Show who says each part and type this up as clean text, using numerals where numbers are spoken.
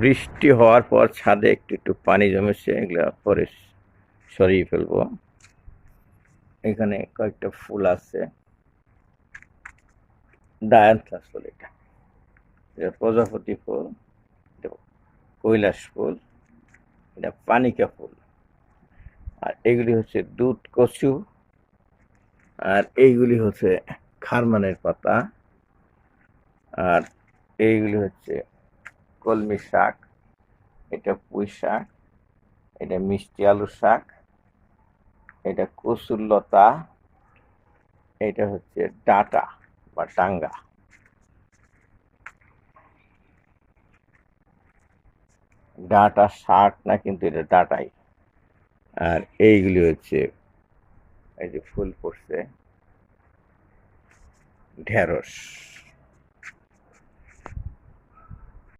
Speaker 1: বৃষ্টি হওয়ার পর ছাদে একটু একটু পানি জমেছে, এগুলা পরে সরিয়ে ফেলবো। এখানে কয়েকটা ফুল আছে, ডায়ান্থাস ফুল, এটা প্রজাপতি ফুল, এটা কৈলাস ফুল, এটা পানিকা ফুল, আর এগুলি হচ্ছে দুধ কচু, আর এইগুলি হচ্ছে খারমানের পাতা, আর এইগুলি হচ্ছে কলমি শাক, এটা পুঁই শাক, এটা মিষ্টি আলু শাক, এটা কচুর লতা, এটা হচ্ছে ডাঁটা বা টাঙ্গা। ডাঁটা শাক না, কিন্তু এটা ডাঁটাই। আর এইগুলি হচ্ছে, এই যে ফুল পড়ছে, ঢেঁড়স।